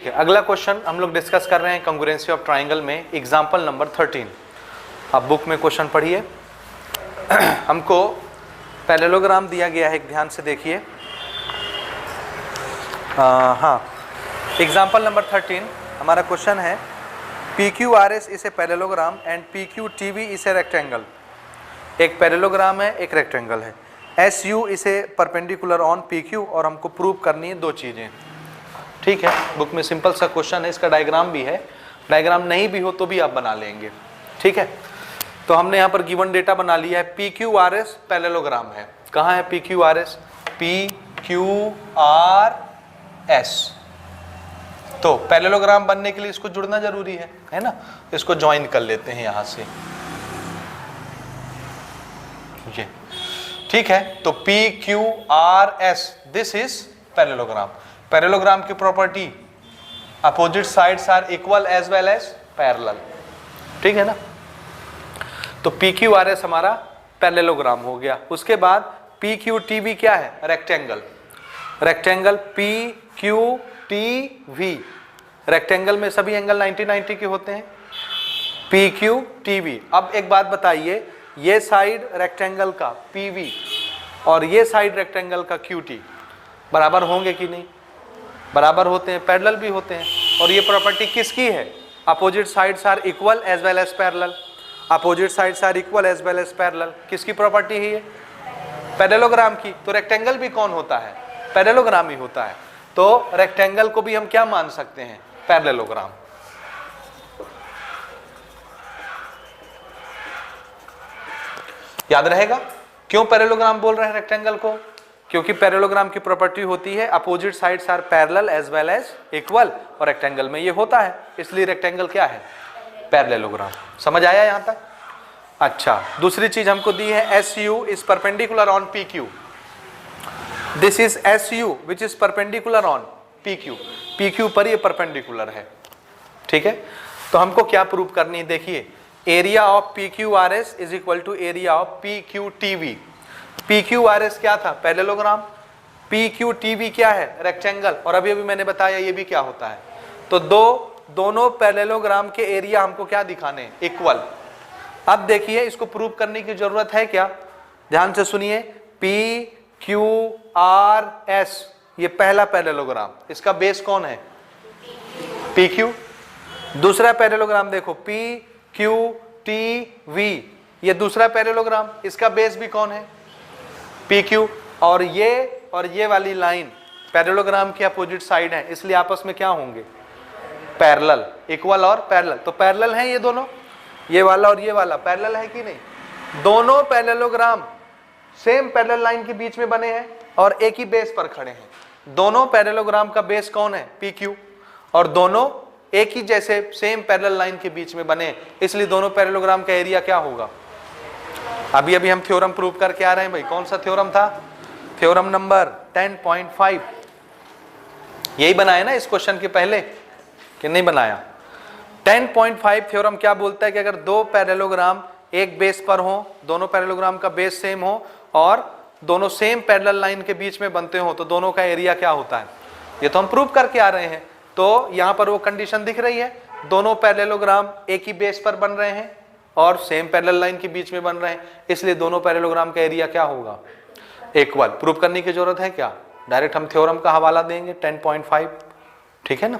ठीक है, अगला क्वेश्चन हम लोग डिस्कस कर रहे हैं कॉन्ग्रुएंसी ऑफ ट्राइंगल में, एग्जांपल नंबर 13। आप बुक में क्वेश्चन पढ़िए। हमको पैरेललोग्राम दिया गया है, एक ध्यान से देखिए। हाँ, एग्जांपल नंबर 13 हमारा क्वेश्चन है PQRS is a parallelogram and PQTV is a rectangle. एक पैरेललोग्राम है, एक रेक्टेंगल है। SU इसे परपेंडिकुलर ऑन PQ, और हमको प्रूव करनी है दो चीज़ें। ठीक है, बुक में सिंपल सा क्वेश्चन है, इसका डायग्राम भी है, डायग्राम नहीं भी हो तो भी आप बना लेंगे। ठीक है, तो हमने यहाँ पर गिवन डेटा बना लिया है। PQRS पैरेललोग्राम है। कहाँ है PQRS? PQRS। तो पैरेललोग्राम बनने के लिए इसको जुड़ना जरूरी है ना? इसको ज्वाइन कर लेते हैं यहाँ से, ये ठीक है। तो PQRS this is parallelogram. Parallelogram की property, opposite sides are equal as well as parallel. ठीक है ना? तो PQRS हमारा पैरेललोग्राम हो गया। उसके बाद PQTV क्या है? रेक्टेंगल। रेक्टेंगल PQTV, रेक्टेंगल में सभी एंगल 90-90 के होते हैं। PQTV। अब एक बात बताइए, ये साइड रेक्टेंगल का PV और ये साइड रेक्टेंगल का QT बराबर होंगे कि नहीं? बराबर होते हैं, पैरेलल भी होते हैं। और ये प्रॉपर्टी किसकी है? Opposite sides are equal as well as parallel. Opposite sides are equal as well as parallel किसकी प्रॉपर्टी है? ये पैरेललोग्राम की। तो रेक्टेंगल भी कौन होता है? पैरेललोग्राम ही होता है। तो रेक्टेंगल को भी हम क्या मान सकते हैं? पैरेललोग्राम। याद रहेगा क्यों पैरेललोग्राम बोल रहे हैं रेक्टेंगल को? क्योंकि पैरेललोग्राम की प्रॉपर्टी होती है opposite sides are parallel as well as equal, और रेक्टेंगल में ये होता है, इसलिए रेक्टेंगल क्या है? पैरेललोग्राम। समझ आया यहां तक? अच्छा, दूसरी चीज हमको दी है SU is perpendicular on PQ। This is SU which is perpendicular on PQ। PQ पर ये परपेंडिकुलर है। ठीक है, तो हमको क्या प्रूव करनी है? देखिए, area of PQRS is equal to area of PQTV। PQRS क्या था? पैरेललोग्राम। PQTV क्या है? रेक्टेंगल। और अभी अभी मैंने बताया ये भी क्या होता है। तो दोनों पैरेललोग्राम के एरिया हमको क्या दिखाने? इक्वल। अब देखिए, इसको प्रूव करने की जरूरत है क्या? ध्यान से सुनिए। PQRS ये पहला पैरेललोग्राम, इसका बेस कौन है? PQ। दूसरा पैरेललोग्राम देखो PQTV, ये दूसरा पैरेललोग्राम, इसका बेस भी कौन है? PQ। और ये वाली लाइन पैरेललोग्राम की अपोजिट साइड है, इसलिए आपस में क्या होंगे? पैरेलल। इक्वल और पैरेलल। तो पैरेलल हैं ये दोनों, ये वाला और ये वाला पैरेलल है कि नहीं? दोनों पैरेललोग्राम सेम पैरेलल लाइन के बीच में बने हैं और एक ही बेस पर खड़े हैं। दोनों पैरेललोग्राम का बेस कौन है? PQ। और दोनों एक ही जैसे सेम पैरेलल लाइन के बीच में बने, इसलिए दोनों पैरेललोग्राम का एरिया क्या होगा? अभी अभी हम थ्योरम प्रूव करके आ रहे हैं भाई। कौन सा थ्योरम था? Theorem number 10.5। यही बनाया ना इस क्वेश्चन के पहले, कि नहीं बनाया? 10.5 थ्योरम क्या बोलता है कि अगर दो पैरेललोग्राम एक बेस पर हो, दोनों पैरेललोग्राम का बेस सेम हो और दोनों सेम पैरेलल लाइन के बीच में बनते हो, तो दोनों का एरिया क्या होता है? ये तो हम प्रूव करके आ रहे हैं। तो यहां पर वो कंडीशन दिख रही है, दोनों पैरेललोग्राम एक ही बेस पर बन रहे हैं और सेम पैरेलल लाइन के बीच में बन रहे हैं, इसलिए दोनों पैरेललोग्राम का एरिया क्या होगा? इक्वल। प्रूव करने की जरूरत है क्या? डायरेक्ट हम थ्योरम का हवाला देंगे 10.5। ठीक है ना?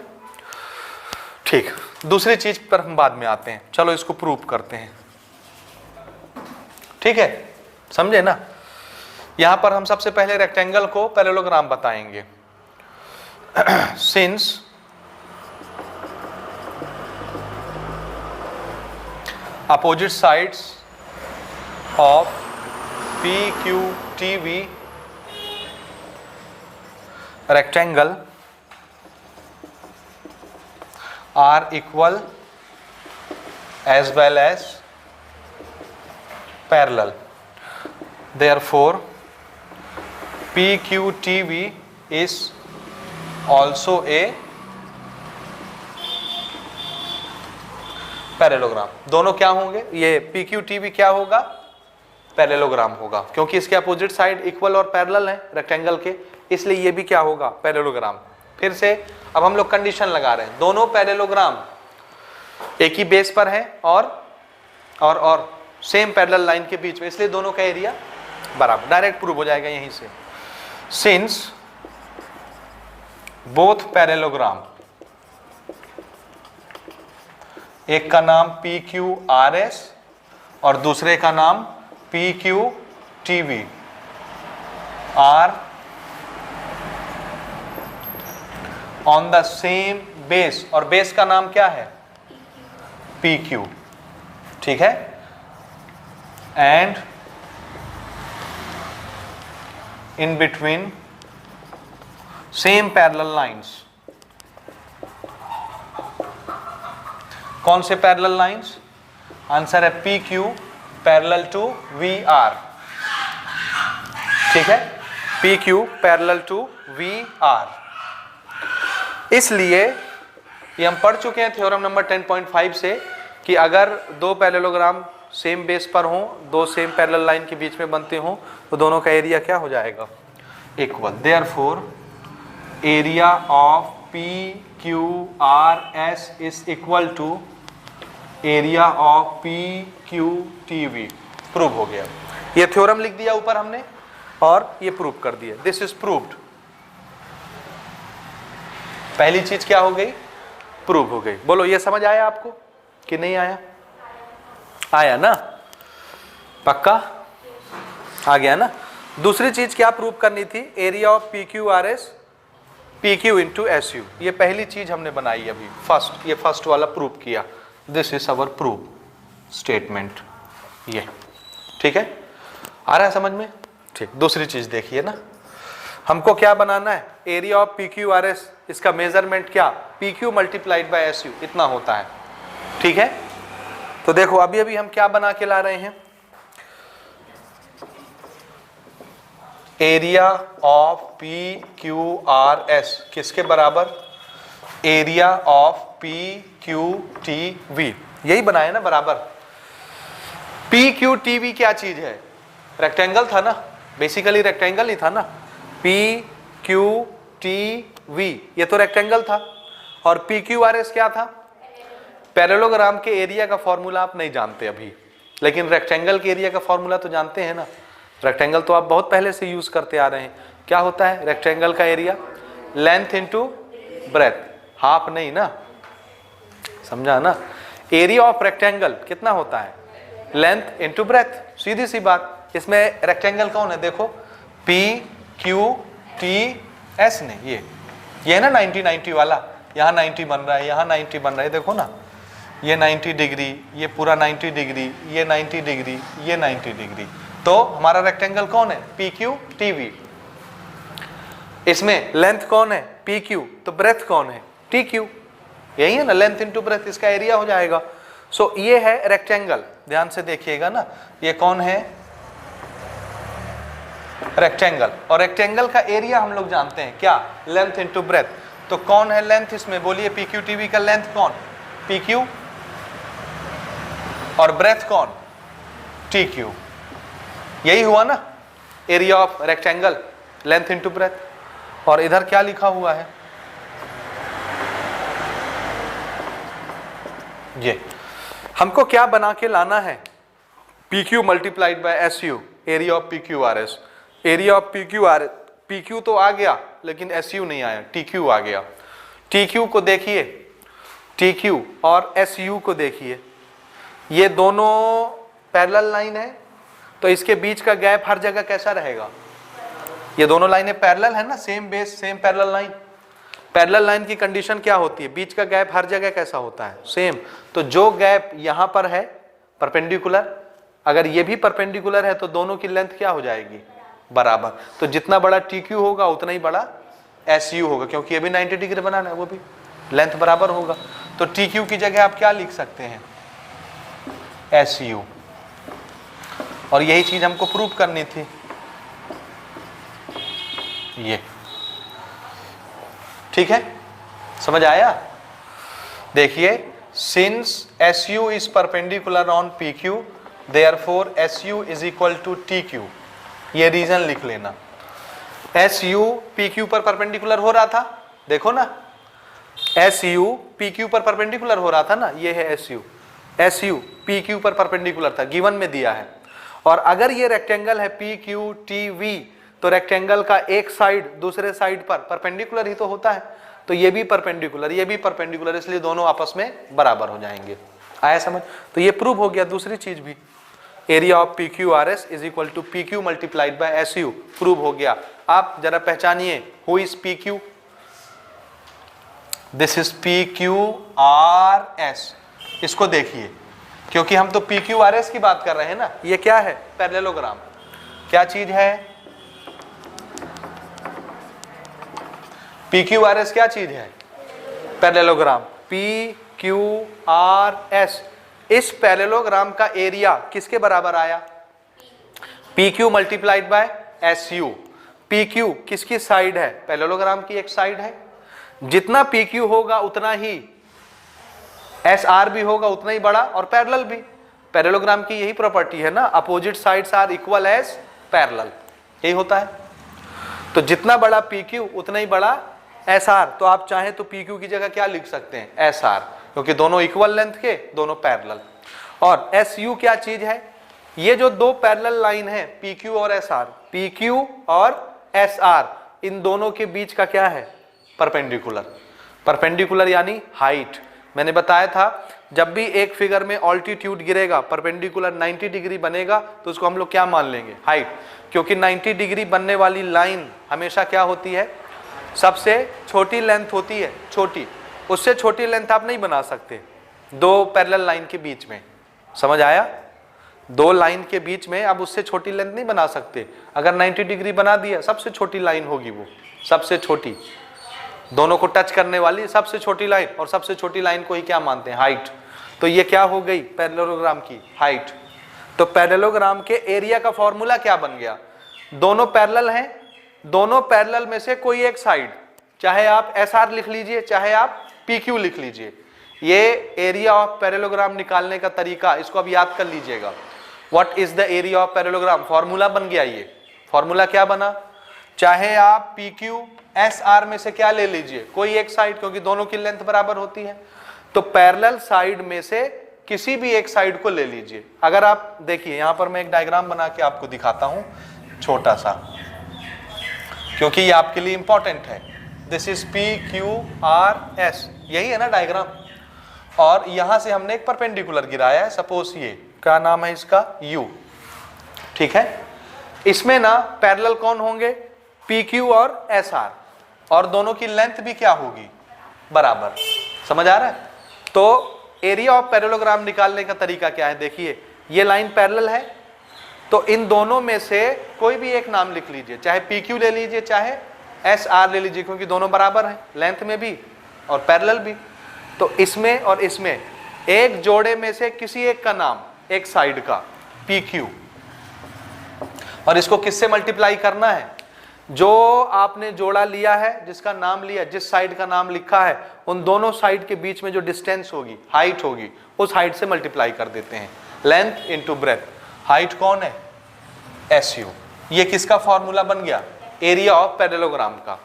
ठीक, दूसरी चीज पर हम बाद में आते हैं। चलो इसको प्रूव करते हैं। ठीक है, समझे ना? यहां पर हम सबसे पहले रेक्टेंगल को पैरेललोग्राम बताएंगे। Since opposite sides of PQTV rectangle are equal as well as parallel. Therefore, PQTV is also a parallelogram. दोनों क्या होंगे? ये PQTV क्या होगा? पैरेललोग्राम होगा, क्योंकि इसके अपोजिट साइड इक्वल और पैरेलल है रेक्टेंगल के, इसलिए ये भी क्या होगा? पैरेललोग्राम। फिर से अब हम लोग कंडीशन लगा रहे हैं, दोनों पैरेललोग्राम एक ही बेस पर है और सेम पैरेलल लाइन के बीच में, इसलिए दोनों का एरिया बराबर। डायरेक्ट प्रूव हो जाएगा यहीं से। सिंस बोथ पैरेललोग्राम, एक का नाम PQRS और दूसरे का नाम PQTV are on the same base, और बेस का नाम क्या है? PQ, ठीक है। And in between same parallel lines, कौन से पैरेलल लाइंस? आंसर है PQ पैरेलल टू VR, ठीक है, PQ पैरेलल टू VR। इसलिए ये हम पढ़ चुके हैं थ्योरम नंबर 10.5 से कि अगर दो पैरेललोग्राम सेम बेस पर हों, दो सेम पैरेलल लाइन के बीच में बनते हों, तो दोनों का एरिया क्या हो जाएगा? Equal. Therefore area of PQRS is equal to area of PQTV। Prove हो गया। ये थ्योरम लिख दिया ऊपर हमने और ये प्रूव कर दिया। This is proved. पहली चीज क्या हो गई? प्रूव हो गई। बोलो ये समझ आया आपको कि नहीं आया? आया ना? पक्का आ गया ना? दूसरी चीज क्या प्रूव करनी थी? Area of PQRS PQ into SU। ये पहली चीज हमने बनाई अभी फर्स्ट, ये फर्स्ट वाला प्रूव किया। This is our prove statement. ये ठीक है, आ रहा है समझ में? ठीक। दूसरी चीज देखिए ना, हमको क्या बनाना है? एरिया ऑफ PQRS, इसका मेजरमेंट क्या? PQ मल्टीप्लाइड बाय SU, इतना होता है, ठीक है। तो देखो अभी अभी हम क्या बना के ला रहे हैं? एरिया ऑफ PQRS किसके बराबर? एरिया ऑफ PQTV, यही बनाया ना बराबर। PQTV क्या चीज है? रेक्टेंगल था ना, बेसिकली रेक्टेंगल ही था ना। PQTV ये तो रेक्टेंगल था, और PQRS क्या था? पैरेललोग्राम के एरिया का फॉर्मूला आप नहीं जानते अभी, लेकिन रेक्टेंगल के एरिया का फॉर्मूला तो जानते हैं ना। रेक्टेंगल तो आप बहुत पहले से यूज करते आ रहे हैं। क्या होता है रेक्टेंगल का area? Length into breadth, half नहीं ना, समझा ना? एरिया ऑफ रेक्टेंगल कितना होता है? लेंथ इंटू ब्रेथ, सीधी सी बात। इसमें रेक्टेंगल कौन है? देखो PQTS ने, ये ना 90 वाला, यहाँ 90 बन रहा है, यहाँ 90 बन रहा है, देखो ना, ये 90 डिग्री, ये पूरा 90 डिग्री, ये 90 डिग्री, ये 90 डिग्री। तो हमारा रेक्टेंगल कौन है? PQTV। इसमें लेंथ कौन है? PQ। तो ब्रेथ कौन है? TQ। यही है ना, लेंथ इंटू ब्रेथ, इसका एरिया हो जाएगा। सो ये है रेक्टेंगल, ध्यान से देखिएगा ना, ये कौन है? रेक्टेंगल। और रेक्टेंगल का एरिया हम लोग जानते हैं क्या? Length into breadth. तो कौन है लेंथ इसमें? बोलिए PQTV का लेंथ कौन? PQ। और ब्रेथ कौन? TQ। यही हुआ ना area of rectangle, length into breadth. और इधर क्या लिखा हुआ है? ये हमको क्या बना के लाना है? PQ multiplied by SU, area of PQRS। Area of PQRS, PQ तो आ गया लेकिन SU नहीं आया, TQ आ गया। TQ को देखिए, TQ और SU को देखिए, ये दोनों पैरेलल लाइन है, तो इसके बीच का गैप हर जगह कैसा रहेगा? ये दोनों लाइनें पैरेलल है ना, same base same parallel line. Parallel line की कंडीशन क्या होती है? बीच का गैप हर जगह कैसा होता है? सेम। तो जो गैप यहां पर है परपेंडिकुलर, अगर ये भी परपेंडिकुलर है तो दोनों की लेंथ क्या हो जाएगी? बराबर। तो जितना बड़ा TQ होगा उतना ही बड़ा SU होगा, क्योंकि ये भी 90 डिग्री बनाना है, वो भी लेंथ बराबर होगा। तो TQ की जगह आप क्या लिख सकते हैं? SU। और यही चीज हमको प्रूव करनी थी। ये ठीक है, समझ आया? देखिए, since SU is perpendicular on PQ, therefore SU is equal to TQ। ये रीजन लिख लेना। SU PQ पर परपेंडिकुलर हो रहा था, देखो ना, एस यू पी क्यू पर परपेंडिकुलर हो रहा था ना, ये है एस यू पी क्यू पर परपेंडिकुलर था, गिवन में दिया है। और अगर ये रेक्टेंगल है पी क्यू टी वी, तो रेक्टेंगल का एक साइड दूसरे साइड पर परपेंडिकुलर ही तो होता है, तो ये भी परपेंडिकुलर, ये भी परपेंडिकुलर, इसलिए दोनों आपस में बराबर हो जाएंगे। आया समझ? तो ये प्रूव हो गया। दूसरी चीज भी, area of P Q R S is equal to P Q multiplied by S U, prove हो गया। आप जरा पहचानिए, who is P Q? This is P Q R S. इसको देखिए, क्योंकि हम तो पी क्यू आर एस की बात कर रहे हैं ना। ये क्या है? पैरेललोग्राम। क्या चीज है? पी क्यू आर एस क्या चीज है? Parallelogram. P Q R S, इस पैरेललोग्राम का एरिया किसके बराबर आया? P Q multiplied by S you. P Q किसकी साइड है? पैरेललोग्राम की एक साइड है। जितना पी क्यू होगा उतना ही एस आर भी होगा, उतना ही बड़ा और पैरेलल भी। पैरेललोग्राम की यही प्रॉपर्टी है ना, opposite sides are equal as parallel, यही होता है। तो जितना बड़ा पी क्यू उतना ही बड़ा एस आर। तो आप चाहें तो पी क्यू की जगह क्या लिख सकते हैं? एस आर, क्योंकि दोनों इक्वल लेंथ के, दोनों पैरेलल। और एस यू क्या चीज है? ये जो दो पैरेलल लाइन है पी क्यू और एस आर, पी क्यू और एस आर, इन दोनों के बीच का क्या है? परपेंडिकुलर। परपेंडिकुलर यानी हाइट। मैंने बताया था, जब भी एक फिगर में ऑल्टीट्यूड गिरेगा, परपेंडिकुलर 90 डिग्री बनेगा, तो उसको हम लोग क्या मान लेंगे? हाइट। क्योंकि 90 डिग्री बनने वाली लाइन हमेशा क्या होती है? सबसे छोटी लेंथ होती है, छोटी। उससे छोटी लेंथ आप नहीं बना सकते दो पैरेलल लाइन के बीच में। समझ आया? दो लाइन के बीच में आप उससे छोटी लेंथ नहीं बना सकते। अगर 90 डिग्री बना दिया, सबसे छोटी लाइन होगी वो, सबसे छोटी, दोनों को टच करने वाली सबसे छोटी लाइन। और सबसे छोटी लाइन को ही क्या मानते हैं? हाइट। तो ये क्या हो गई? पैरेललोग्राम की हाइट। तो पैरेललोग्राम के एरिया का फॉर्मूला क्या बन गया? दोनों पैरेलल हैं, दोनों पैरेलल में से कोई एक साइड, चाहे आप एस आर लिख लीजिए, चाहे आप पी क्यू लिख लीजिए। ये एरिया ऑफ पैरेललोग्राम निकालने का तरीका, इसको अब याद कर लीजिएगा। What is the area of parallelogram? Formula बन गया। ये फॉर्मूला क्या बना? चाहे आप पी क्यू एस आर में से क्या ले लीजिए, कोई एक साइड, क्योंकि दोनों की लेंथ बराबर होती है। तो पैरेलल साइड में से किसी भी एक साइड को ले लीजिए। अगर आप देखिए, यहां पर मैं एक डायग्राम बना के आपको दिखाता हूं, छोटा सा, क्योंकि ये आपके लिए इंपॉर्टेंट है। This is P Q R S, यही है ना डायग्राम। और यहां से हमने एक परपेंडिकुलर गिराया है, सपोज ये क्या नाम है इसका? यू। ठीक है? इसमें ना पैरेलल कौन होंगे? पी क्यू और एस आर, और दोनों की लेंथ भी क्या होगी? बराबर। समझ आ रहा है? तो एरिया ऑफ पैरेललोग्राम निकालने का तरीका क्या है? देखिए, ये लाइन पैरेलल है, तो इन दोनों में से कोई भी एक नाम लिख लीजिए, चाहे पी क्यू ले लीजिए, चाहे एस आर ले लीजिए, क्योंकि दोनों बराबर हैं लेंथ में भी और पैरेलल भी। तो इसमें और इसमें एक जोड़े में से किसी एक का नाम, एक साइड का पी क्यू, और इसको किससे मल्टीप्लाई करना है? जो आपने जोड़ा लिया है, जिसका नाम लिया, जिस साइड का नाम लिखा है, उन दोनों साइड के बीच में जो डिस्टेंस होगी, हाइट होगी, उस हाइट से मल्टीप्लाई कर देते हैं। Length into breadth. हाइट कौन है? S U. ये किसका फॉर्मूला बन गया? एरिया ऑफ पैरेललोग्राम का।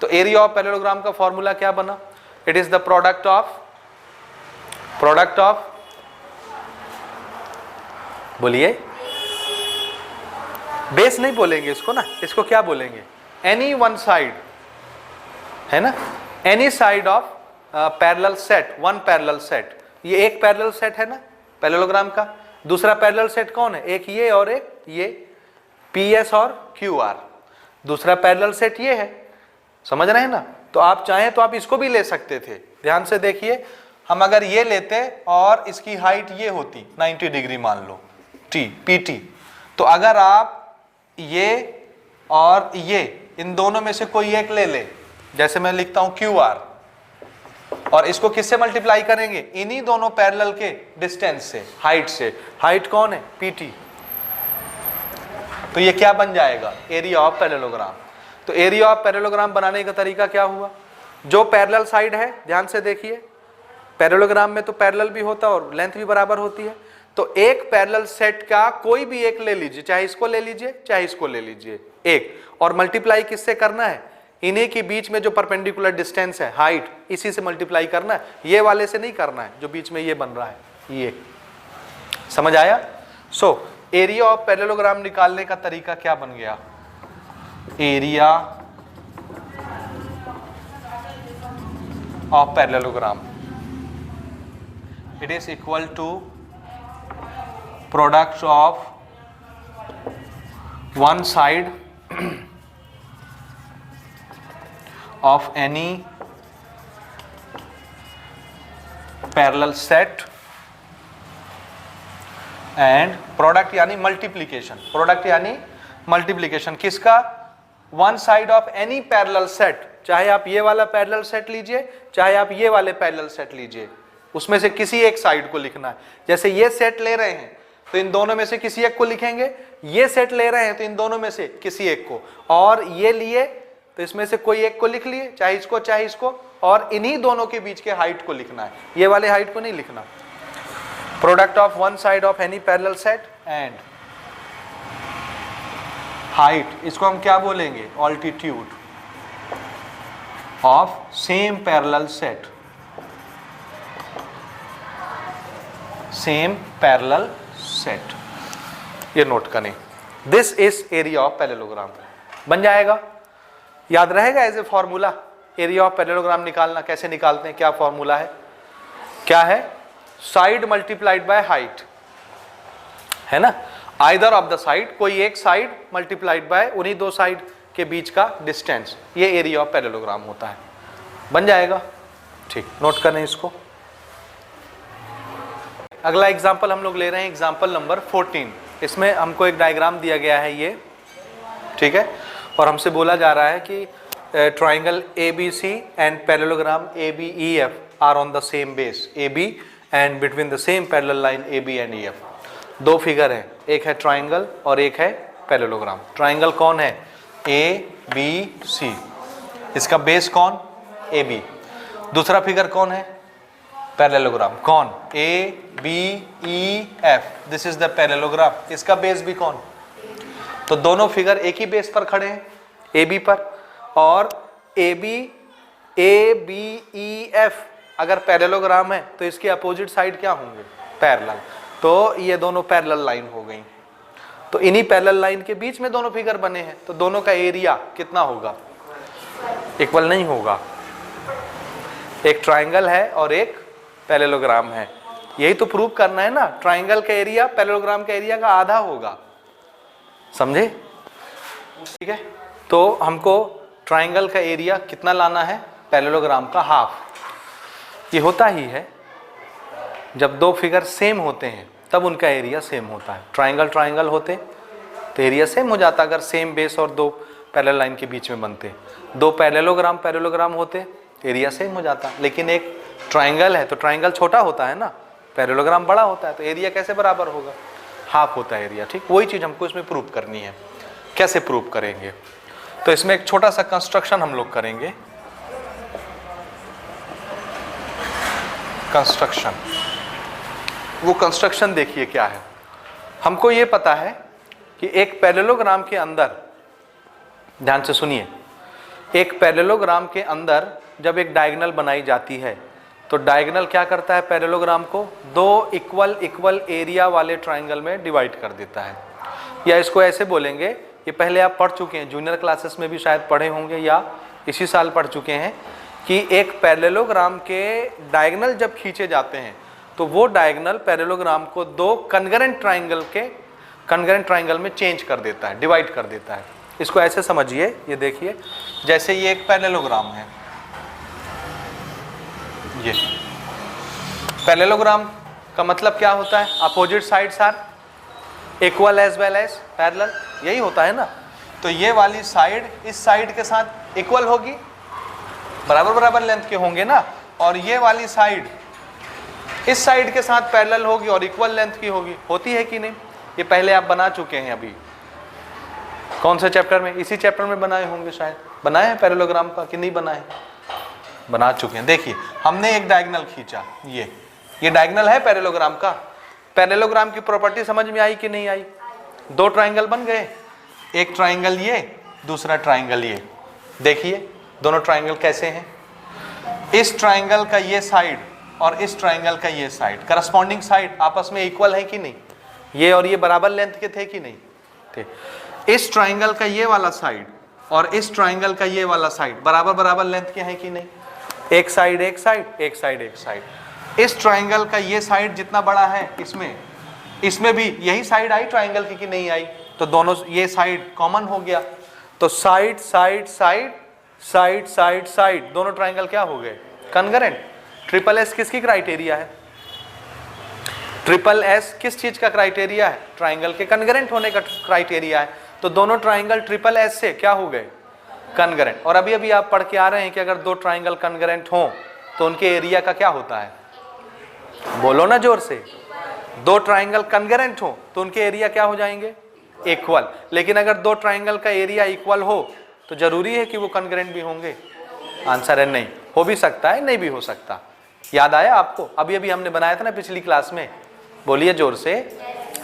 तो एरिया ऑफ पैरेललोग्राम का फॉर्मूला क्या बना? It is the product of बोलिए, बेस नहीं बोलेंगे इसको ना, इसको क्या बोलेंगे? एनी वन साइड, है ना? Any side of parallel set, one parallel set. ये एक पैरेलल सेट है ना पैरेललोग्राम का। दूसरा पैरेलल सेट कौन है? एक ये और एक ये, पी एस और क्यू आर। दूसरा पैरेलल सेट ये है। समझ रहे हैं ना? तो आप चाहें तो आप इसको भी ले सकते थे। ध्यान से देखिए, हम अगर ये लेते और इसकी हाइट ये होती 90 डिग्री मान लो, टी पी टी, तो अगर आप ये और ये, इन दोनों में से कोई एक ले ले, जैसे मैं लिखता हूं क्यू आर, और इसको किससे मल्टीप्लाई करेंगे? इन्हीं दोनों पैरेलल के डिस्टेंस से, हाइट से। हाइट कौन है? पीटी। तो ये क्या बन जाएगा? Area of parallelogram. तो एरिया ऑफ पैरेललोग्राम बनाने का तरीका क्या हुआ? जो पैरेलल साइड है, ध्यान से देखिए, पैरेललोग्राम में तो पैरेलल भी होता है और लेंथ भी बराबर होती है। तो एक पैरेलल सेट का कोई भी एक ले लीजिए, चाहे इसको ले लीजिए, चाहे इसको ले लीजिए एक, और मल्टीप्लाई किससे करना है? इन्हीं के बीच में जो परपेंडिकुलर डिस्टेंस है, हाइट, इसी से मल्टीप्लाई करना है, ये वाले से नहीं करना है जो बीच में ये बन रहा है, ये समझ आया। सो एरिया ऑफ पैरेललोग्राम निकालने का तरीका क्या बन गया, area of parallelogram it is equal to product of one side of any parallel set and product यानी multiplication, product यानी multiplication किसका, one side of any parallel set, चाहे आप ये वाला पैरेलल सेट लीजिए चाहे आप ये वाले पैरेलल सेट लीजिए, उसमें से किसी एक साइड को लिखना है। जैसे ये सेट ले रहे हैं तो इन दोनों में से किसी एक को लिखेंगे, ये सेट ले रहे हैं तो इन दोनों में से किसी एक को, और ये लिए तो इसमें से कोई एक को लिख लिए, चाहे इसको, और इन्हीं दोनों के बीच के हाइट को लिखना है, ये वाले हाइट को नहीं लिखना। Product of one side of any parallel set and height, इसको हम क्या बोलेंगे, altitude of same parallel set, same parallel set, ये नोट करें। This is area of parallelogram, बन जाएगा, याद रहेगा as a formula. Area of parallelogram निकालना कैसे निकालते हैं, क्या फॉर्मूला है, क्या है, साइड मल्टीप्लाइड बाय हाइट, है ना, आइदर ऑफ द साइड, कोई एक साइड मल्टीप्लाइड बाय उन्हीं दो साइड के बीच का डिस्टेंस, ये एरिया ऑफ पैरेललोग्राम होता है, बन जाएगा। ठीक, नोट करें इसको। अगला एग्जाम्पल हम लोग ले रहे हैं, एग्जाम्पल नंबर 14। इसमें हमको एक डायग्राम दिया गया है ये, ठीक है, और हमसे बोला जा रहा है कि triangle ABC and parallelogram ABEF are on the same base AB and between the same parallel line AB and EF। दो फिगर हैं, एक है ट्राइंगल और एक है पैरेललोग्राम। ट्राइंगल कौन है, ABC, इसका बेस कौन, AB। दूसरा फिगर कौन है, पैरेललोग्राम, कौन, ABEF, this is the parallelogram, इसका बेस भी कौन। तो दोनों फिगर एक ही बेस पर खड़े हैं, AB पर, और ABEF अगर पैरेललोग्राम है तो इसके अपोजिट साइड क्या होंगे, पैरेलल, तो ये दोनों पैरेलल लाइन हो गई। तो इन्हीं पैरेलल लाइन के बीच में दोनों फिगर बने हैं, तो दोनों का एरिया कितना होगा, इक्वल नहीं होगा। एक ट्राइंगल है और एक पैरेललोग्राम है, यही तो प्रूव करना है ना, ट्राइंगल का एरिया पैरेललोग्राम का एरिया का आधा होगा, समझे, ठीक है। तो हमको ट्राइंगल का एरिया कितना लाना है, पैरेललोग्राम का हाफ। ये होता ही है, जब दो फिगर सेम होते हैं तब उनका एरिया सेम होता है। ट्राइंगल ट्राइंगल होते तो एरिया सेम हो जाता, अगर सेम बेस और दो पैरेलल लाइन के बीच में बनते। दो पैरेललोग्राम पैरेललोग्राम होते एरिया सेम हो जाता, लेकिन एक ट्राइंगल है तो ट्राइंगल छोटा होता है ना, पैरेललोग्राम बड़ा होता है, तो एरिया कैसे बराबर होगा, हाफ होता है एरिया। ठीक, वही चीज़ हमको इसमें प्रूव करनी है। कैसे प्रूव करेंगे, तो इसमें एक छोटा सा कंस्ट्रक्शन हम लोग करेंगे। कंस्ट्रक्शन, वो कंस्ट्रक्शन देखिए क्या है। हमको ये पता है कि एक पैरेललोग्राम के अंदर, ध्यान से सुनिए, एक पैरेललोग्राम के अंदर जब एक डायगोनल बनाई जाती है तो डायगोनल क्या करता है, पैरेललोग्राम को दो इक्वल एरिया वाले ट्राइंगल में डिवाइड कर देता है। या इसको ऐसे बोलेंगे, ये पहले आप पढ़ चुके हैं, जूनियर क्लासेस में भी शायद पढ़े होंगे या इसी साल पढ़ चुके हैं, कि एक पैरेललोग्राम के डायगोनल जब खींचे जाते हैं तो वो डायगोनल पैरेललोग्राम को दो कन्गरेंट ट्राइंगल में चेंज कर देता है, डिवाइड कर देता है। इसको ऐसे समझिए, ये देखिए, जैसे ये एक पैरेललोग्राम है, ये पैरेललोग्राम का मतलब क्या होता है, opposite sides are equal as well as parallel, यही होता है ना। तो ये वाली साइड इस साइड के साथ इक्वल होगी, बराबर बराबर लेंथ के होंगे ना, और ये वाली साइड इस साइड के साथ पैरेलल होगी और इक्वल लेंथ की होगी। होती है कि नहीं, ये पहले आप बना चुके हैं, अभी कौन से चैप्टर में, इसी चैप्टर में बनाए होंगे शायद। बनाए हैं पैरेललोग्राम का कि नहीं बनाए, बना चुके हैं। देखिए, हमने एक डायगोनल खींचा, ये डायगोनल है पैरेललोग्राम का। पैरेललोग्राम की प्रॉपर्टी समझ में आई कि नहीं आई, दो ट्राइंगल बन गए, एक ट्राइंगल ये, दूसरा ट्राइंगल ये, देखिए दोनों ट्राइंगल कैसे हैं। इस ट्राइंगल का ये साइड और इस ट्राइंगल का ये साइड, करस्पॉन्डिंग साइड आपस में इक्वल है कि नहीं? ये और ये बराबर लेंथ के थे कि नहीं थे? इस ट्राइंगल का ये वाला साइड और इस ट्राइंगल का ये वाला साइड बराबर बराबर लेंथ के हैं कि नहीं? एक साइड एक साइड, एक साइड एक साइड। इस ट्राइंगल का ये साइड जितना बड़ा है इसमें भी यही साइड आई ट्राइंगल की कि नहीं आई? तो दोनों ये साइड कॉमन हो गया, तो side side side side side side दोनों ट्राइंगल क्या हो गए? कॉन्ग्रुएंट। ट्रिपल एस किसकी क्राइटेरिया है? ट्रिपल एस किस चीज का क्राइटेरिया है? ट्राइंगल के कॉन्ग्रुएंट होने का क्राइटेरिया है। तो दोनों ट्राइंगल ट्रिपल एस से क्या हो गए? कॉन्ग्रुएंट। और अभी अभी आप पढ़ के आ रहे हैं कि अगर दो ट्राइंगल कॉन्ग्रुएंट हो तो उनके एरिया का क्या होता है? बोलो ना जोर से। दो ट्राइंगल कॉन्ग्रुएंट हो तो उनके एरिया क्या हो जाएंगे? इक्वल। लेकिन अगर दो ट्राइंगल का एरिया इक्वल हो तो जरूरी है कि वो कॉन्ग्रुएंट भी होंगे? आंसर है नहीं। हो भी सकता है, नहीं भी हो सकता। याद आया आपको? अभी अभी हमने बनाया था ना पिछली क्लास में। बोलिए जोर से।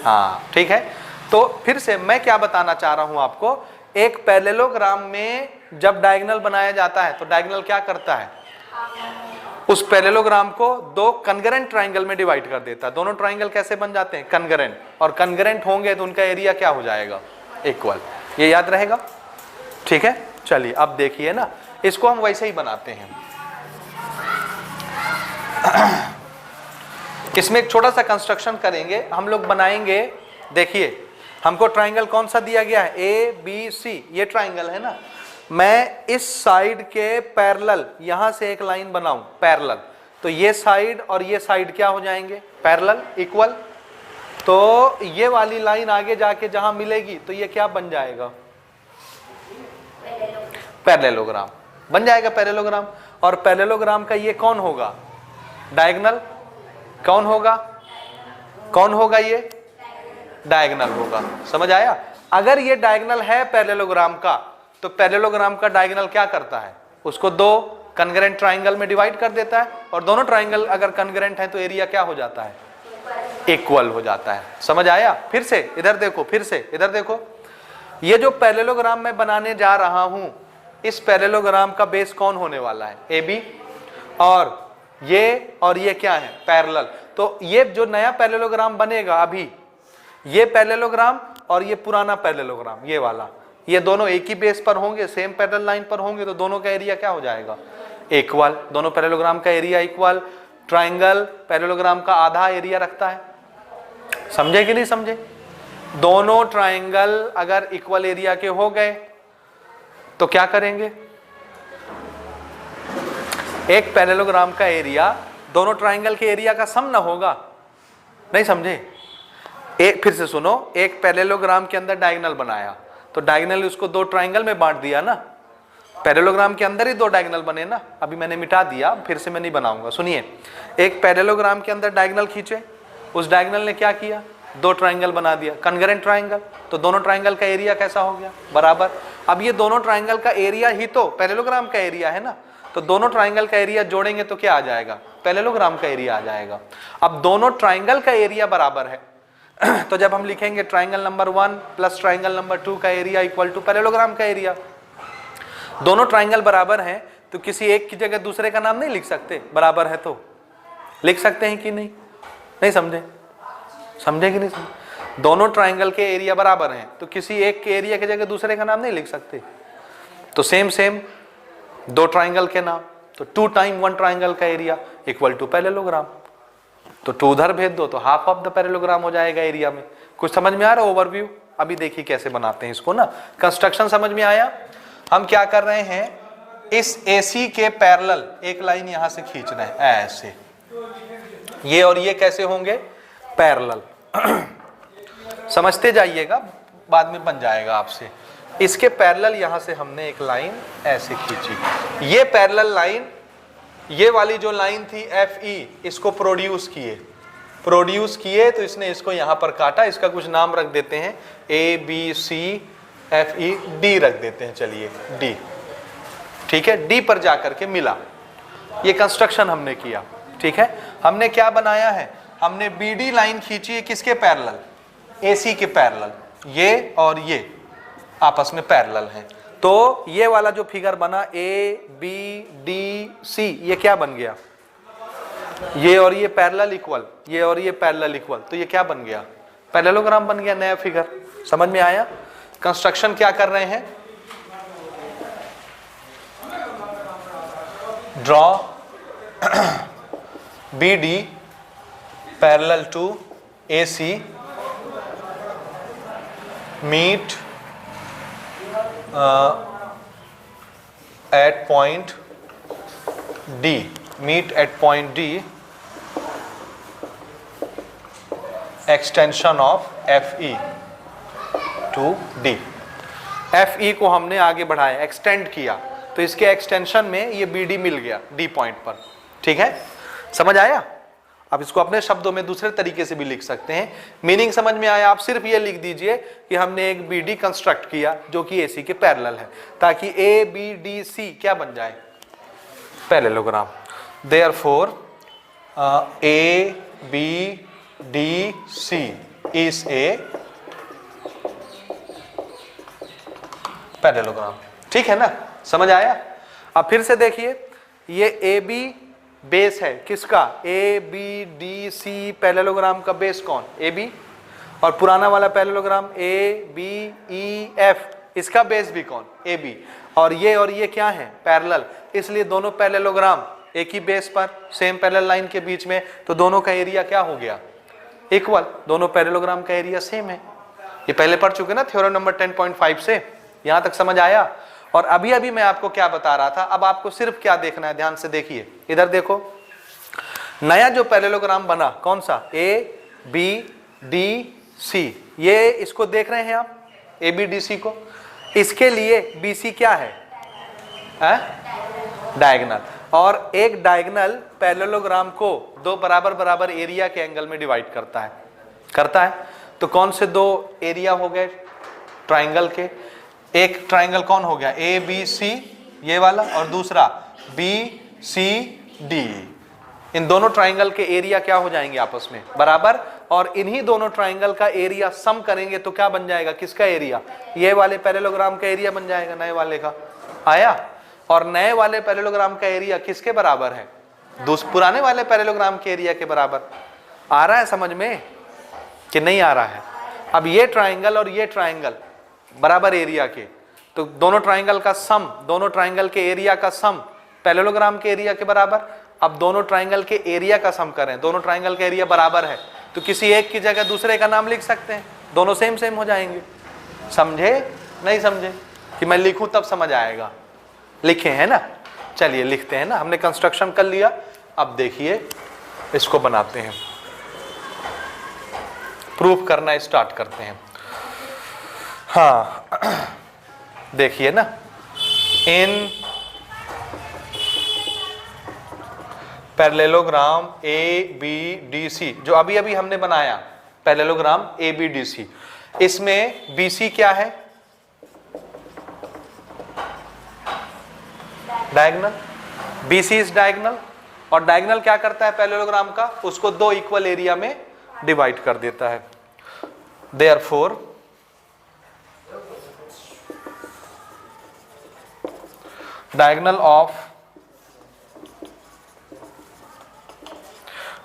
हाँ ठीक है। तो फिर से मैं क्या बताना चाह रहा हूं आपको, एक पैरेललोग्राम में जब डायगोनल बनाया जाता है तो डायगोनल क्या करता है? उस पैरेललोग्राम को दो कॉन्ग्रुएंट ट्राइंगल में डिवाइड कर देता है। दोनों ट्राइंगल कैसे बन जाते हैं? कॉन्ग्रुएंट। और कॉन्ग्रुएंट होंगे तो उनका एरिया क्या हो जाएगा? इक्वल। ये याद रहेगा? ठीक है। चलिए अब देखिए ना, इसको हम वैसे ही बनाते हैं। इसमें एक छोटा सा कंस्ट्रक्शन करेंगे हम लोग, बनाएंगे। देखिए हमको ट्राइंगल कौन सा दिया गया है? A B C. ये ट्राइंगल है ना। मैं इस साइड के पैरेलल यहां से एक लाइन बनाऊं पैरेलल, तो ये साइड और ये साइड क्या हो जाएंगे? Parallel, equal. तो ये वाली लाइन आगे जाके जहां मिलेगी तो ये क्या बन जाएगा? पैरेललोग्राम बन जाएगा। पैरेललोग्राम। और पैरेललोग्राम का ये कौन होगा? डायगोनल। कौन होगा? कौन होगा? ये डायगोनल होगा। समझ आया? अगर ये डायगोनल है पैरेललोग्राम का तो पैरेललोग्राम का डायगोनल क्या करता है? उसको दो कॉन्ग्रुएंट ट्राइंगल में डिवाइड कर देता है, और दोनों ट्राइंगल अगर कॉन्ग्रुएंट है तो एरिया क्या हो जाता है? इक्वल हो जाता है। समझ आया? फिर से इधर देखो, फिर से इधर देखो। ये जो पैरेललोग्राम मैं बनाने जा रहा हूं, इस पैरेललोग्राम का बेस कौन होने वाला है? A B. और ये क्या है? पैरेलल। तो ये जो नया पैरेललोग्राम बनेगा अभी, ये पैरेललोग्राम और ये पुराना पैरेललोग्राम, ये वाला, ये दोनों एक ही बेस पर होंगे, सेम पैरेलल लाइन पर होंगे, तो दोनों का एरिया क्या हो जाएगा? इक्वल। दोनों पैरेललोग्राम का एरिया इक्वल। ट्राइंगल पैरेललोग्राम का आधा एरिया रखता है। समझे कि नहीं समझे? दोनों ट्राइंगल अगर इक्वल एरिया के हो गए तो क्या करेंगे? एक पैरेललोग्राम का एरिया दोनों ट्राइंगल के एरिया का सम ना होगा? नहीं समझे? एक फिर से सुनो, एक पैरेललोग्राम के अंदर डायगोनल बनाया तो डायगोनल उसको दो ट्राइंगल में बांट दिया ना। पैरेललोग्राम के अंदर ही दो डायगोनल बने ना। अभी मैंने मिटा दिया, फिर से मैं नहीं बनाऊंगा। सुनिए, एक पैरेललोग्राम के अंदर डायगोनल खींचे, उस डायगोनल ने क्या किया? दो ट्राइंगल बना दिया, कॉन्ग्रुएंट ट्राइंगल। तो दोनों ट्राइंगल का एरिया कैसा हो गया? बराबर। अब ये दोनों ट्राइंगल का एरिया ही तो पैरेललोग्राम का एरिया है ना, तो दोनों ट्राइंगल का एरिया जोड़ेंगे तो क्या आ जाएगा? पैरेललोग्राम का एरिया आ जाएगा। अब दोनों ट्राइंगल का एरिया बराबर है तो जब हम लिखेंगे triangle number 1 plus triangle number 2 का एरिया इक्वल टू पैरेललोग्राम का एरिया। दोनों ट्राइंगल बराबर हैं तो किसी एक की जगह दूसरे का नाम नहीं लिख सकते? बराबर है तो लिख सकते हैं कि नहीं? नहीं समझे? समझे कि नहीं समझे? दोनों ट्राइंगल के एरिया बराबर हैं तो किसी एक के एरिया की जगह दूसरे का नाम नहीं लिख सकते। तो सेम दो ट्राइंगल के नाम, तो 2 टाइम 1 ट्राइंगल का एरिया इक्वल टू पैरेललोग्राम। तो 2 उधर भेज दो तो हाफ ऑफ द पैरेललोग्राम हो जाएगा एरिया में। कुछ समझ में आ रहा है? ओवरव्यू। अभी देखिए कैसे बनाते हैं इसको ना। कंस्ट्रक्शन समझ में आया? हम क्या कर रहे हैं, इस AC के पैरेलल एक लाइन यहां से खींच रहे हैं ऐसे। ये और ये कैसे होंगे? पैरेलल। समझते जाइएगा, बाद में बन जाएगा आपसे। इसके पैरेलल यहां से हमने एक लाइन ऐसे खींची। ये पैरेलल लाइन, ये वाली जो लाइन थी FE, इसको प्रोड्यूस किए तो इसने इसको यहां पर काटा। इसका कुछ नाम रख देते हैं, ABCFED रख देते हैं। चलिए D, ठीक है। D पर जाकर के मिला। ये कंस्ट्रक्शन हमने किया, ठीक है। हमने क्या बनाया है? हमने BD लाइन खींची है किसके पैरेलल? AC के पैरेलल। ये और ये आपस में पैरेलल हैं। तो ये वाला जो फिगर बना ABDC, ये क्या बन गया? ये और ये पैरेलल इक्वल, ये और ये पैरेलल इक्वल, तो ये क्या बन गया? पैरेललोग्राम बन गया, नया फिगर। समझ में आया? कंस्ट्रक्शन क्या कर रहे हैं? Draw BD parallel to AC meet at point D, meet at point D, extension of FE to D। FE को हमने आगे बढ़ाया, एक्सटेंड किया, तो इसके एक्सटेंशन में ये BD मिल गया D पॉइंट पर। ठीक है, समझ आया? आप इसको अपने शब्दों में दूसरे तरीके से भी लिख सकते हैं। मीनिंग समझ में आया? आप सिर्फ ये लिख दीजिए कि हमने एक BD कंस्ट्रक्ट किया जो कि AC के पैरेलल है, ताकि ABDC क्या बन जाए? Parallelogram. Therefore ABDC is a parallelogram. ठीक है ना, समझ आया? अब फिर से देखिए, ये AB बेस है किसका? ABDC पैरेललोग्राम का बेस कौन? AB। और पुराना वाला पैरेललोग्राम ABEF, इसका बेस भी कौन? AB। और ये क्या है? पैरेलल, इसलिए दोनों पैरेललोग्राम एक ही बेस पर, सेम पैरेलल लाइन के बीच में, तो दोनों का एरिया क्या हो गया? इक्वल। दोनों पैरेललोग्राम का एरिया सेम है। ये पहले पढ़ चुके ना थ्योरम नंबर 10.5 से। यहां तक समझ आया? और अभी अभी मैं आपको क्या बता रहा था, अब आपको सिर्फ क्या देखना है, ध्यान से देखिए, इधर देखो, नया जो पैरेललोग्राम बना कौन सा? ABDC, ये इसको देख रहे हैं आप, ABDC को। इसके लिए BC क्या है? डायगोनल। और एक डायगोनल पैरेललोग्राम को दो बराबर बराबर एरिया के एंगल में डिवाइड करता है। तो कौन से दो एरिया हो गए ट्राइंगल के? एक ट्राइंगल कौन हो गया? ABC ये वाला, और दूसरा BCD। इन दोनों ट्राइंगल के एरिया क्या हो जाएंगे? आपस में बराबर। और इन्हीं दोनों ट्राइंगल का एरिया सम करेंगे तो क्या बन जाएगा? किसका एरिया? ये वाले पैरेललोग्राम का एरिया बन जाएगा, नए वाले का। आया? और नए वाले पैरेललोग्राम का एरिया किसके बराबर है? पुराने वाले पैरेललोग्राम के एरिया के बराबर। आ रहा है समझ में कि नहीं आ रहा है? अब ये ट्राइंगल और ये ट्राइंगल बराबर एरिया के, तो दोनों ट्राइंगल का सम, दोनों ट्राइंगल के एरिया का सम पैरेललोग्राम के एरिया के बराबर। अब दोनों ट्राइंगल के एरिया का सम करें, दोनों ट्राइंगल का एरिया बराबर है, तो किसी एक की जगह दूसरे का नाम लिख सकते हैं, दोनों सेम सेम हो जाएंगे। समझे? नहीं समझे? कि मैं लिखूं तब समझ आएगा? लिखे हैं ना? चलिए लिखते हैं ना। हमने कंस्ट्रक्शन कर लिया, अब देखिए इसको बनाते हैं, प्रूफ करना स्टार्ट करते हैं। हाँ देखिए ना, इन पैरेललोग्राम ABDC, जो अभी अभी हमने बनाया पैरेललोग्राम ABDC, इसमें BC क्या है? डायगोनल। BC is diagonal. और डायगोनल क्या करता है पैरेललोग्राम का? उसको दो इक्वल एरिया में डिवाइड कर देता है। देयरफॉर डायगोनल ऑफ,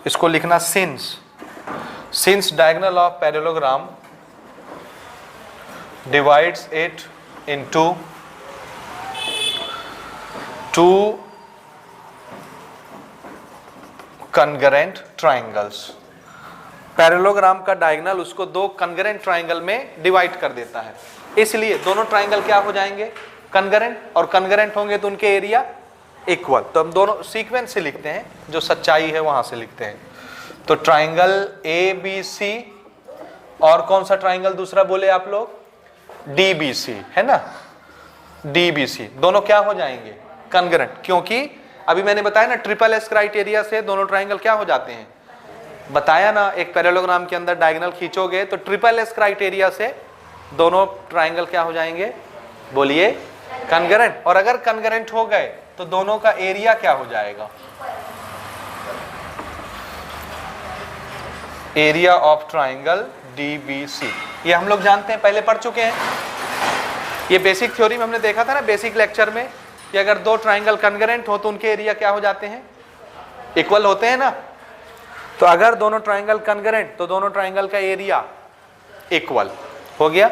इसको लिखना since diagonal of parallelogram divides it into two congruent triangles. Parallelogram का डायगोनल उसको दो कॉन्ग्रुएंट ट्राइंगल में डिवाइड कर देता है, इसलिए दोनों ट्राइंगल क्या हो जाएंगे? कॉन्ग्रुएंट। और कॉन्ग्रुएंट होंगे तो उनके एरिया इक्वल। तो हम दोनों सीक्वेंस से लिखते हैं, जो सच्चाई है वहां से लिखते हैं। तो ट्राइंगल ABC और कौन सा ट्राइंगल दूसरा बोले आप लोग? DBC है ना? DBC दोनों क्या हो जाएंगे? कॉन्ग्रुएंट। क्योंकि अभी मैंने बताया ना, ट्रिपल एस क्राइटेरिया से दोनों ट्राइंगल क्या हो जाते हैं? बताया ना, एक पैरेललोग्राम के अंदर डायगोनल खींचोगे तो ट्रिपल एस क्राइटेरिया से दोनों ट्राइंगल क्या हो जाएंगे? बोलिए, कॉन्ग्रुएंट। और अगर कॉन्ग्रुएंट हो गए तो दोनों का एरिया क्या हो जाएगा? Area of triangle DBC। ये हम लोग जानते हैं, पहले पढ़ चुके हैं। ये बेसिक थ्योरी में हमने देखा था ना बेसिक लेक्चर में कि अगर दो ट्राइंगल कॉन्ग्रुएंट हो तो उनके एरिया क्या हो जाते हैं, इक्वल होते हैं ना। तो अगर दोनों ट्राइंगल कॉन्ग्रुएंट तो दोनों ट्राइंगल का एरिया इक्वल हो गया,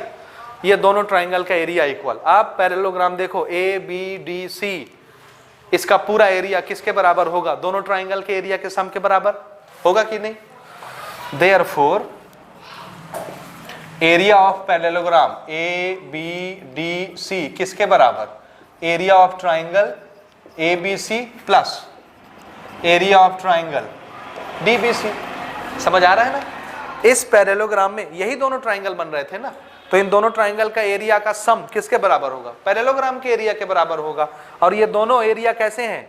ये दोनों ट्राइंगल का एरिया इक्वल। आप पैरेललोग्राम देखो ए बी डी सी, इसका पूरा एरिया किसके बराबर होगा, दोनों ट्राइंगल के एरिया के सम के बराबर होगा कि नहीं। Therefore area of parallelogram A B D C किसके बराबर, area of triangle A B C plus area of triangle D B C. समझ आ रहा है ना। इस पैरेललोग्राम में यही दोनों ट्राइंगल बन रहे थे ना, तो इन दोनों ट्राइंगल का एरिया का सम किसके बराबर होगा, पैरेललोग्राम के एरिया के बराबर होगा। और ये दोनों एरिया कैसे हैं,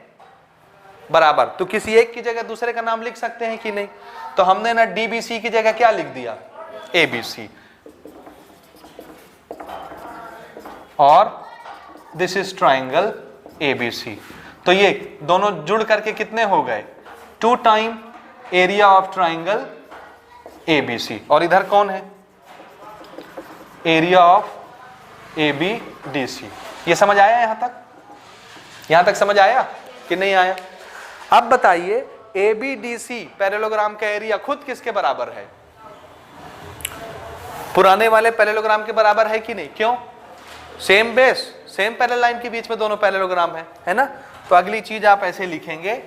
बराबर। तो किसी एक की जगह दूसरे का नाम लिख सकते हैं कि नहीं। तो हमने ना डीबीसी की जगह क्या लिख दिया, एबीसी, और दिस इज ट्राइंगल एबीसी। तो ये दोनों जुड़ करके कितने हो गए, 2 time area of triangle ABC. और इधर कौन है, एरिया ऑफ एबीडीसी। ये समझ आया यहां तक समझ आया कि नहीं आया। अब बताइए एबीडीसी पैरेललोग्राम का एरिया खुद किसके बराबर है, पुराने वाले पैरेललोग्राम के बराबर है कि नहीं। क्यों, same base same parallel line के बीच में दोनों पैरेललोग्राम है ना। तो अगली चीज आप ऐसे लिखेंगे,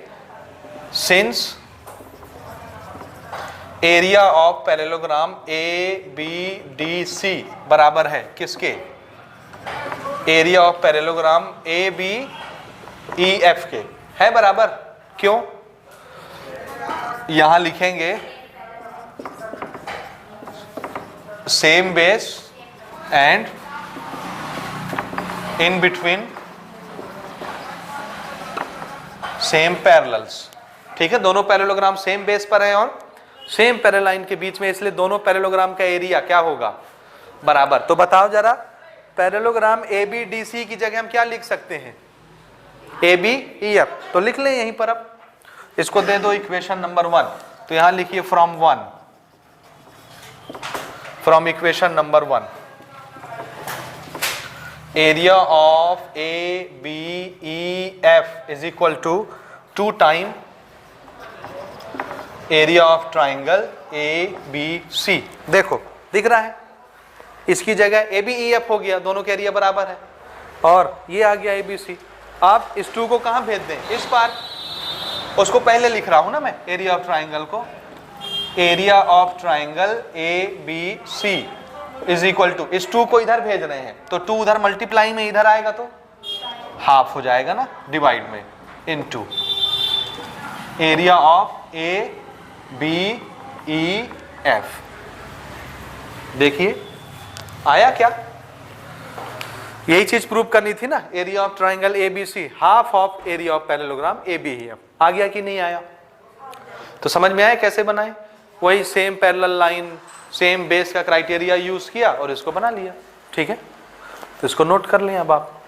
since area of parallelogram A B D C बराबर है किसके, area of parallelogram A B E F के है बराबर। क्यों, यहां लिखेंगे same base and in between same parallels. ठीक है, दोनों पैरेललोग्राम सेम बेस पर है और सेम पैरेलल लाइन के बीच में, इसलिए दोनों पैरेललोग्राम का एरिया क्या होगा, बराबर। तो बताओ जरा, parallelogram A B D C की जगह हम क्या लिख सकते हैं, ए बी ई एफ। तो लिख लें यहीं पर। अब इसको दे दो इक्वेशन नंबर 1। तो यहां लिखिए from equation number 1 area of A B E F is equal to 2 time area of triangle A B C. देखो दिख रहा है, इसकी जगह ए बी ई एफ हो गया, दोनों के एरिया बराबर है, और ये आ गया ए बी सी। आप इस 2 को कहां भेज दें, इस पार। उसको पहले लिख रहा हूं ना मैं, एरिया ऑफ ट्राइंगल को, area of triangle A B C is equal to, इस 2 को इधर भेज रहे हैं तो 2 उधर मल्टीप्लाई में इधर आएगा तो हाफ हो जाएगा ना, डिवाइड में, into area of A B E F. देखिए आया क्या, यही चीज प्रूव करनी थी ना, area of triangle A B C half of area of parallelogram A B E F. आ गया कि नहीं आया। तो समझ में आया कैसे बनाए, वही same parallel line same base का क्राइटेरिया यूज किया और इसको बना लिया। ठीक है, तो इसको नोट कर लें अब आप।